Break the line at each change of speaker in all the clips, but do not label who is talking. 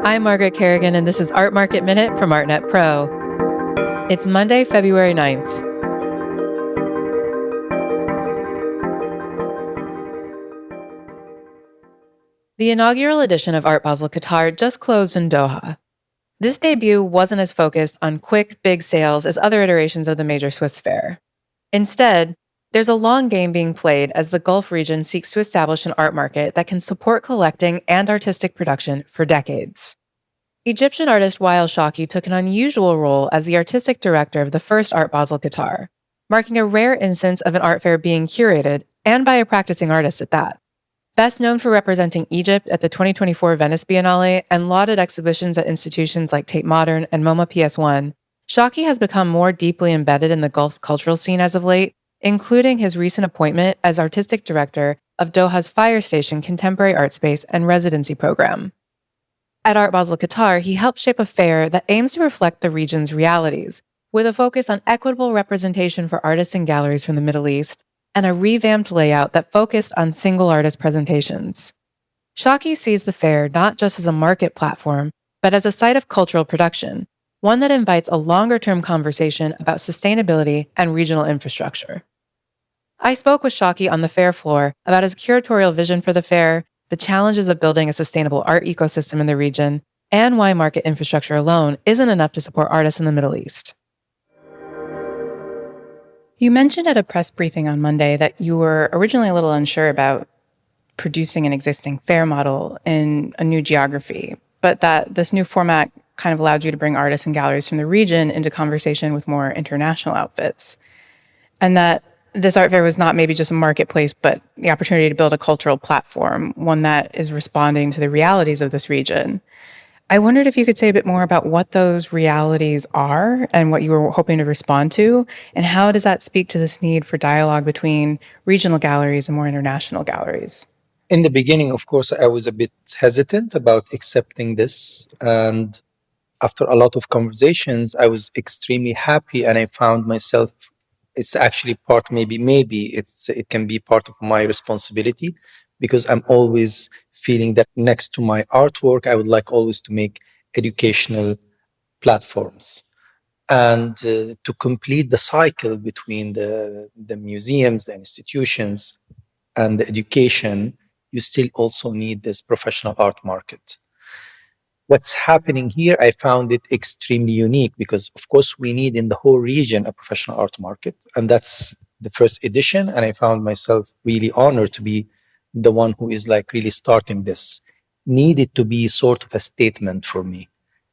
I'm Margaret Kerrigan, and this is Art Market Minute from ArtNet Pro. It's Monday, February 9th. The inaugural edition of Art Basel Qatar just closed in Doha. This debut wasn't as focused on quick, big sales as other iterations of the major Swiss fair. Instead, there's a long game being played as the Gulf region seeks to establish an art market that can support collecting and artistic production for decades. Egyptian artist Wael Shawky took an unusual role as the artistic director of the first Art Basel Qatar, marking a rare instance of an art fair being curated, and by a practicing artist at that. Best known for representing Egypt at the 2024 Venice Biennale and lauded exhibitions at institutions like Tate Modern and MoMA PS1, Shawky has become more deeply embedded in the Gulf's cultural scene as of late, including his recent appointment as artistic director of Doha's Fire Station Contemporary Art Space and Residency Program. At Art Basel Qatar, he helped shape a fair that aims to reflect the region's realities, with a focus on equitable representation for artists and galleries from the Middle East, and a revamped layout that focused on single artist presentations. Shawky sees the fair not just as a market platform, but as a site of cultural production, one that invites a longer-term conversation about sustainability and regional infrastructure. I spoke with Shawky on the fair floor about his curatorial vision for the fair, the challenges of building a sustainable art ecosystem in the region, and why market infrastructure alone isn't enough to support artists in the Middle East. You mentioned at a press briefing on Monday that you were originally a little unsure about producing an existing fair model in a new geography, but that this new format kind of allowed you to bring artists and galleries from the region into conversation with more international outfits. And that this art fair was not maybe just a marketplace, but the opportunity to build a cultural platform, one that is responding to the realities of this region. I wondered if you could say a bit more about what those realities are and what you were hoping to respond to, and how does that speak to this need for dialogue between regional galleries and more international galleries?
In the beginning, of course, I was a bit hesitant about accepting this. And after a lot of conversations, I was extremely happy, and I found myself, it's actually part, maybe it can be part of my responsibility, because I'm always feeling that next to my artwork, I would like always to make educational platforms. And to complete the cycle between the museums, the institutions, and the education, you still also need this professional art market. What's happening here, I found it extremely unique because, of course, we need in the whole region a professional art market. And that's the first edition. And I found myself really honored to be the one who is like really starting this. Needed to be sort of a statement for me,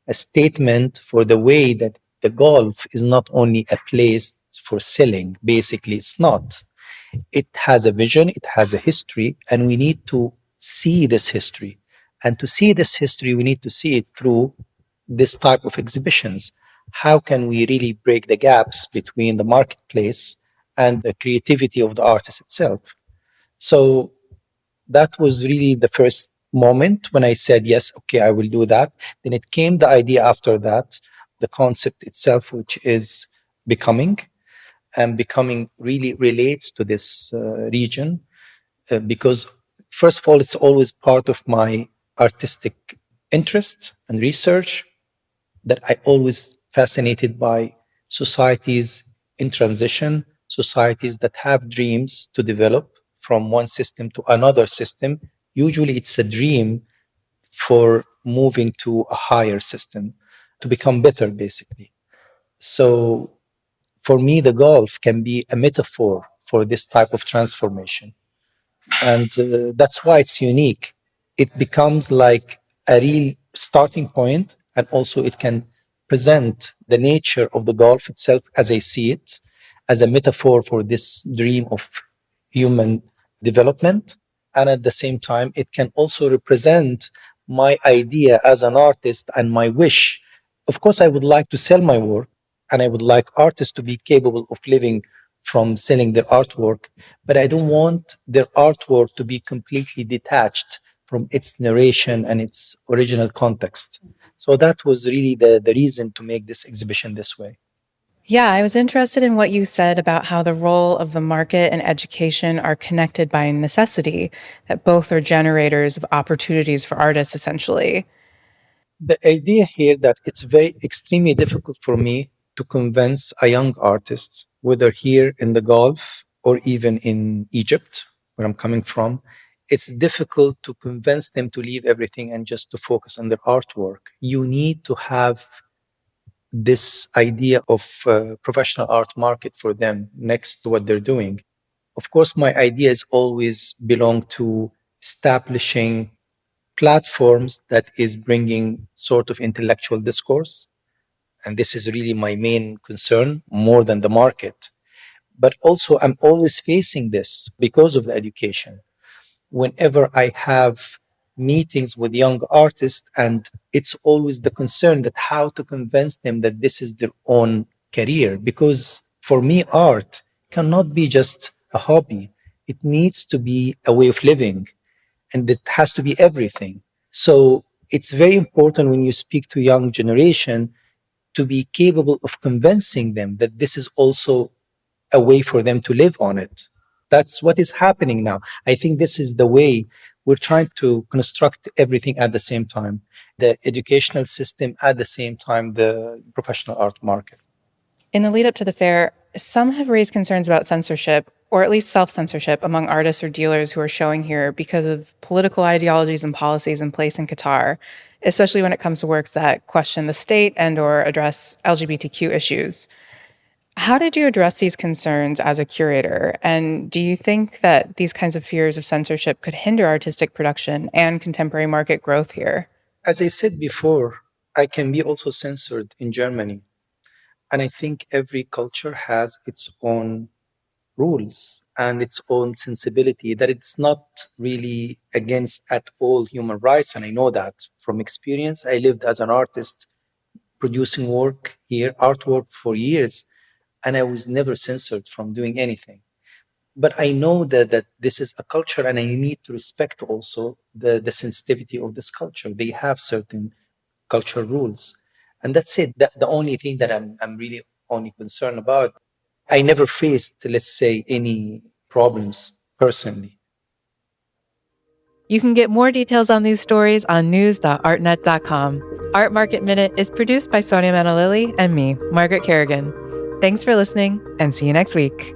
a statement for the way that the Gulf is not only a place for selling. Basically, it's not. It has a vision, it has a history, and we need to see this history. And to see this history, we need to see it through this type of exhibitions. How can we really break the gaps between the marketplace and the creativity of the artist itself? So that was really the first moment when I said, yes, okay, I will do that. Then it came the idea after that, the concept itself, which is becoming, and becoming really relates to this region because, first of all, it's always part of my artistic interest and research, that I always fascinated by societies in transition, societies that have dreams to develop from one system to another system. Usually it's a dream for moving to a higher system, to become better, basically. So for me, the Gulf can be a metaphor for this type of transformation. And that's why it's unique. It becomes like a real starting point, and also it can present the nature of the Gulf itself as I see it, as a metaphor for this dream of human development. And at the same time, it can also represent my idea as an artist and my wish. Of course, I would like to sell my work, and I would like artists to be capable of living from selling their artwork, but I don't want their artwork to be completely detached from its narration and its original context. So that was really the reason to make this exhibition this way.
Yeah, I was interested in what you said about how the role of the market and education are connected by necessity, that both are generators of opportunities for artists, essentially.
The idea here that it's very extremely difficult for me to convince a young artist, whether here in the Gulf or even in Egypt, where I'm coming from, it's difficult to convince them to leave everything and just to focus on their artwork. You need to have this idea of professional art market for them next to what they're doing. Of course, my ideas always belong to establishing platforms that is bringing sort of intellectual discourse. And this is really my main concern more than the market. But also, I'm always facing this because of the education. Whenever I have meetings with young artists, and it's always the concern that how to convince them that this is their own career. Because for me, art cannot be just a hobby, it needs to be a way of living, and it has to be everything. So it's very important when you speak to young generation to be capable of convincing them that this is also a way for them to live on it. That's what is happening now. I think this is the way we're trying to construct everything at the same time, the educational system at the same time, the professional art market.
In the lead up to the fair, some have raised concerns about censorship, or at least self-censorship, among artists or dealers who are showing here because of political ideologies and policies in place in Qatar, especially when it comes to works that question the state and or address LGBTQ issues. How did you address these concerns as a curator? And do you think that these kinds of fears of censorship could hinder artistic production and contemporary market growth here?
As I said before, I can be also censored in Germany. And I think every culture has its own rules and its own sensibility, that it's not really against at all human rights. And I know that from experience. I lived as an artist producing work here, artwork for years, and I was never censored from doing anything. But I know that this is a culture, and I need to respect also the sensitivity of this culture. They have certain cultural rules. And that's it. That's the only thing that I'm really only concerned about. I never faced, let's say, any problems personally.
You can get more details on these stories on news.artnet.com. Art Market Minute is produced by Sonia Manalili and me, Margaret Kerrigan. Thanks for listening, and see you next week.